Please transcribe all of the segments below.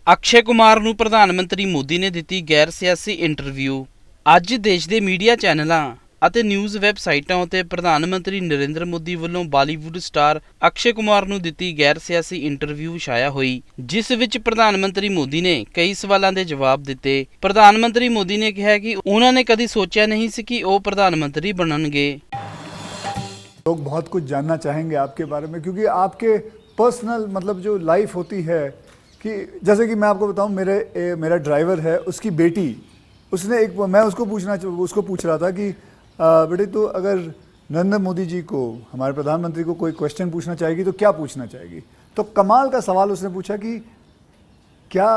ਅਕਸ਼ੇ ਕੁਮਾਰ ਨੂੰ ਪ੍ਰਧਾਨ ਮੰਤਰੀ ਮੋਦੀ ਨੇ ਦਿੱਤੀ ਗੈਰ ਸਿਆਸੀ ਇੰਟਰਵਿਊ। ਅੱਜ ਦੇਸ਼ ਦੇ ਮੀਡੀਆ ਚੈਨਲਾਂ ਅਤੇ ਨਿਊਜ਼ ਵੈਬਸਾਈਟਾਂ ਉੱਤੇ ਪ੍ਰਧਾਨ ਮੰਤਰੀ ਨਰਿੰਦਰ ਮੋਦੀ ਵੱਲੋਂ ਬਾਲੀਵੁੱਡ ਸਟਾਰ ਅਕਸ਼ੇ ਕੁਮਾਰ ਨੂੰ ਦਿੱਤੀ ਗੈਰ ਸਿਆਸੀ ਇੰਟਰਵਿਊ ਛਾਇਆ ਹੋਈ, ਜਿਸ ਵਿੱਚ ਪ੍ਰਧਾਨ ਮੰਤਰੀ ਮੋਦੀ ਨੇ ਕਈ ਸਵਾਲਾਂ ਦੇ ਜਵਾਬ ਦਿੱਤੇ। ਪ੍ਰਧਾਨ ਮੰਤਰੀ ਮੋਦੀ ਨੇ ਕਿਹਾ ਕਿ ਉਹਨਾਂ ਨੇ ਕਦੀ ਸੋਚਿਆ नहीं ਸੀ कि वो प्रधानमंत्री बनणगे। लोग बहुत कुछ जानना चाहेंगे आपके बारे में, क्योंकि आपके पर्सनल मतलब जो लाइफ होती है, कि जैसे कि मैं आपको बताऊं, मेरा ड्राइवर है, उसकी बेटी, मैं उसको पूछ रहा था कि बेटे तो अगर नरेंद्र मोदी जी को, हमारे प्रधानमंत्री को कोई क्वेश्चन पूछना चाहेगी तो क्या पूछना चाहेगी। तो कमाल का सवाल उसने पूछा कि क्या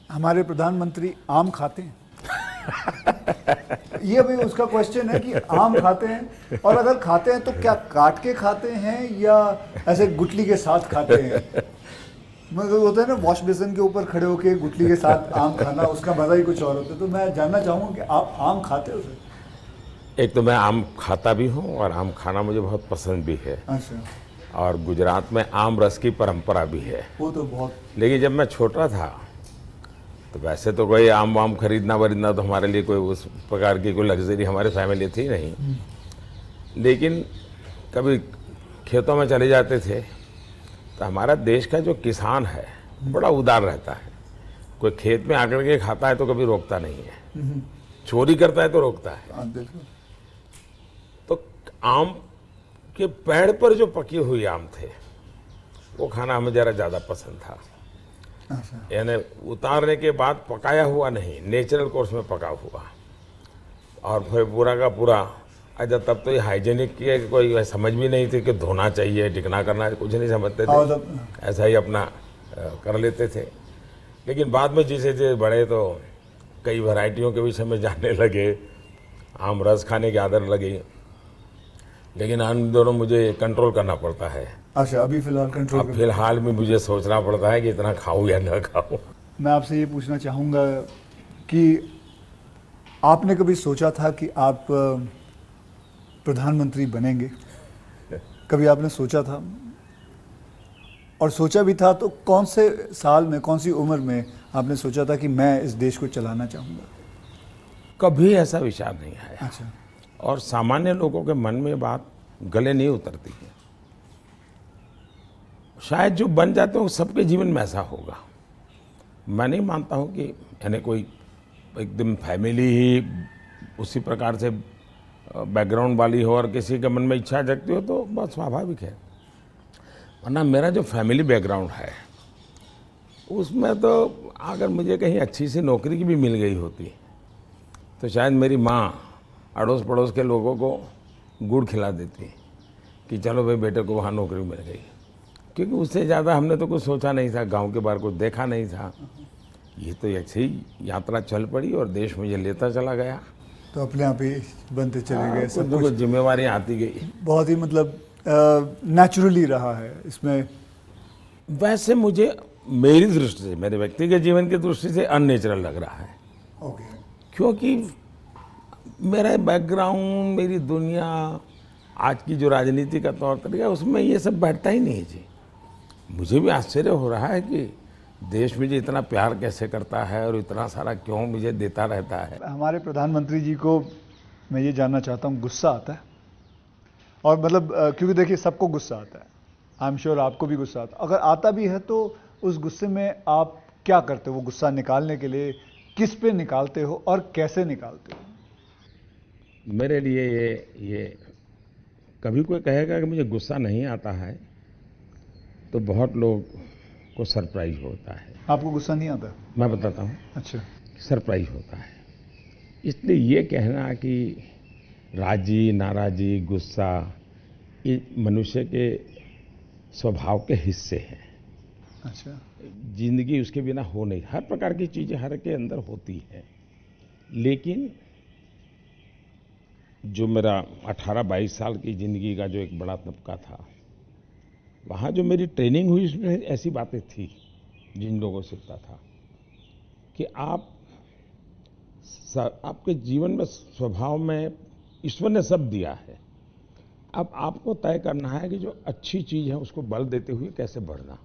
हमारे प्रधानमंत्री आम खाते हैं। ये भी उसका क्वेश्चन है कि आम खाते हैं, और अगर खाते हैं तो क्या काट के खाते हैं या ऐसे गुठली के साथ खाते हैं। मतलब होता है ना, वॉश बेसिन के ऊपर खड़े होके गुठली के साथ आम खाना, उसका मजा ही कुछ और होता है। तो मैं जानना चाहूँगा कि आप आम खाते हो सर। एक तो मैं आम खाता भी हूँ और आम खाना मुझे बहुत पसंद भी है। अच्छा। और गुजरात में आम रस की परंपरा भी है। वो तो बहुत। लेकिन जब मैं छोटा था तो वैसे तो कोई आम वाम खरीदना वरीदना तो हमारे लिए कोई उस प्रकार की कोई लग्जरी हमारे फैमिली थी नहीं। लेकिन कभी खेतों में चले जाते थे तो हमारा देश का जो किसान है बड़ा उदार रहता है। कोई खेत में आकर के खाता है तो कभी रोकता नहीं है, चोरी करता है तो रोकता है। तो आम के पेड़ पर जो पके हुए आम थे वो खाना हमें जरा ज़्यादा पसंद था। यानी उतारने के बाद पकाया हुआ नहीं, नेचुरल कोर्स में पका हुआ, और फिर पूरा का पूरा। अच्छा, तब तो ये हाइजीनिक की है कि कोई समझ भी नहीं थी कि धोना चाहिए, टिकना करना है, कुछ नहीं समझते थे, ऐसा ही अपना कर लेते थे। लेकिन बाद में जैसे जैसे बड़े तो कई वैरायटियों के विषय में जानने लगे, आम रस खाने की आदत लगी। लेकिन इन दोनों मुझे कंट्रोल करना पड़ता है। अच्छा, अभी फिलहाल कंट्रोल। अब फिलहाल में मुझे सोचना पड़ता है कि इतना खाऊं या न खाऊं। मैं आपसे ये पूछना चाहूँगा कि आपने कभी सोचा था कि आप प्रधानमंत्री बनेंगे? कभी आपने सोचा था? और सोचा भी था तो कौन से साल में, कौन सी उम्र में आपने सोचा था कि मैं इस देश को चलाना चाहूँगा? कभी ऐसा विचार नहीं आया। अच्छा। और सामान्य लोगों के मन में बात गले नहीं उतरती है। शायद जो बन जाते हैं सबके जीवन में ऐसा होगा। मैं नहीं मानता हूँ कि यानी कोई एकदम फैमिली ही उसी प्रकार से बैकग्राउंड वाली हो और किसी के मन में इच्छा जगती हो तो बहुत स्वाभाविक है। वरना मेरा जो फैमिली बैकग्राउंड है उसमें तो अगर मुझे कहीं अच्छी सी नौकरी की भी मिल गई होती तो शायद मेरी माँ अड़ोस पड़ोस के लोगों को गुड़ खिला देती कि चलो भाई बेटे को वहाँ नौकरी मिल गई, क्योंकि उससे ज़्यादा हमने तो कुछ सोचा नहीं था, गांव के बाहर कुछ देखा नहीं था। ये तो ऐसे ही यात्रा चल पड़ी और देश मुझे लेता चला गया, तो अपने आप ही बनते चले गए। सब कुछ जिम्मेवारी आती गई। बहुत ही मतलब नेचुरली रहा है इसमें। वैसे मुझे मेरी दृष्टि से, मेरे व्यक्तिगत जीवन की दृष्टि से अननेचुरल लग रहा है। ओके। क्योंकि मेरा बैकग्राउंड, मेरी दुनिया, आज की जो राजनीति का तौर तरीका, उसमें ये सब बैठता ही नहीं है जी। मुझे भी आश्चर्य हो रहा है कि देश मुझे इतना प्यार कैसे करता है और इतना सारा क्यों मुझे देता रहता है। हमारे प्रधानमंत्री जी को मैं ये जानना चाहता हूँ, गुस्सा आता है? और मतलब क्योंकि देखिए सबको गुस्सा आता है, आई एम श्योर आपको भी गुस्सा आता है। अगर आता भी है तो उस गुस्से में आप क्या करते हो? वो गुस्सा निकालने के लिए किस पे निकालते हो और कैसे निकालते हो? मेरे लिए ये कभी कोई कहेगा कि मुझे गुस्सा नहीं आता है तो बहुत लोग को सरप्राइज होता है। आपको गुस्सा नहीं आता? मैं बताता हूँ। अच्छा। सरप्राइज होता है। इसलिए ये कहना कि राजी, नाराजी, गुस्सा ये मनुष्य के स्वभाव के हिस्से हैं। अच्छा। जिंदगी उसके बिना हो नहीं, हर प्रकार की चीज़ें हर के अंदर होती है। लेकिन जो मेरा 18-22 साल की ज़िंदगी का जो एक बड़ा तबका था, वहाँ जो मेरी ट्रेनिंग हुई उसमें ऐसी बातें थी जिन लोगों से सीखता था कि आपके जीवन में स्वभाव में ईश्वर ने सब दिया है, अब आपको तय करना है कि जो अच्छी चीज़ है उसको बल देते हुए कैसे बढ़ना।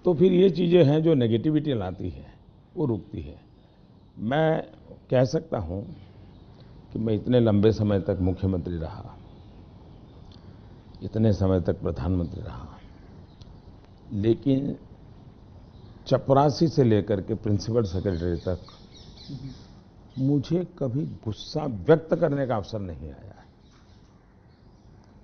तो फिर ये चीज़ें हैं जो नेगेटिविटी लाती है, वो रुकती है। मैं कह सकता हूँ कि मैं इतने लंबे समय तक मुख्यमंत्री रहा, इतने समय तक प्रधानमंत्री रहा, लेकिन चपरासी से लेकर के प्रिंसिपल सेक्रेटरी तक मुझे कभी गुस्सा व्यक्त करने का अवसर नहीं आया,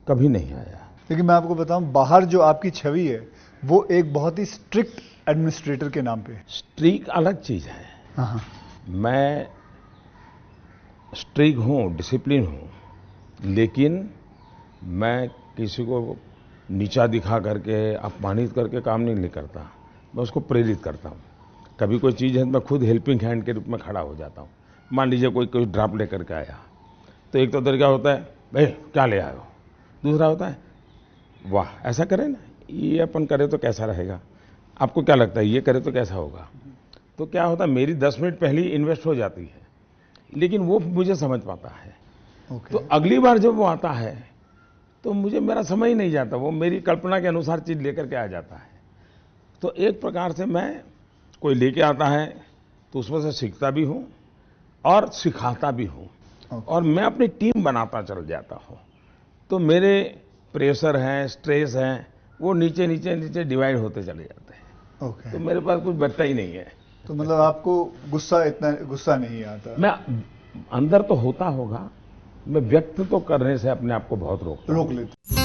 कभी नहीं आया। लेकिन मैं आपको बताऊं, बाहर जो आपकी छवि है वो एक बहुत ही स्ट्रिक्ट एडमिनिस्ट्रेटर के नाम पे है। स्ट्रीक अलग चीज़ है। हाँ, मैं स्ट्रिक हूँ, डिसिप्लिन हूँ, लेकिन मैं किसी को नीचा दिखा करके, अपमानित करके काम नहीं करता। मैं उसको प्रेरित करता हूँ। कभी कोई चीज़ है तो मैं खुद हेल्पिंग हैंड के रूप में खड़ा हो जाता हूँ। मान लीजिए कोई ड्राफ्ट लेकर के आया, तो एक तो तरीका होता है, भाई क्या ले आए हो। दूसरा होता है, वाह ऐसा करें ना, ये अपन करे तो कैसा रहेगा, आपको क्या लगता है ये करे तो कैसा होगा। तो क्या होता है, मेरी 10 मिनट पहले ही इन्वेस्ट हो जाती है, लेकिन वो मुझे समझ पाता है। ओके। तो अगली बार जब वो आता है तो मुझे मेरा समय ही नहीं जाता, वो मेरी कल्पना के अनुसार चीज़ लेकर के आ जाता है। तो एक प्रकार से मैं, कोई लेके आता है तो उसमें से सीखता भी हूँ और सिखाता भी हूँ, और मैं अपनी टीम बनाता चल जाता हूँ। तो मेरे प्रेशर हैं, स्ट्रेस हैं, वो नीचे नीचे नीचे डिवाइड होते चले जाते हैं। ओके। तो मेरे पास कुछ बचता ही नहीं है। तो मतलब आपको इतना गुस्सा नहीं आता? मैं अंदर तो होता होगा, मैं व्यक्त तो करने से अपने आप को बहुत रोक लेते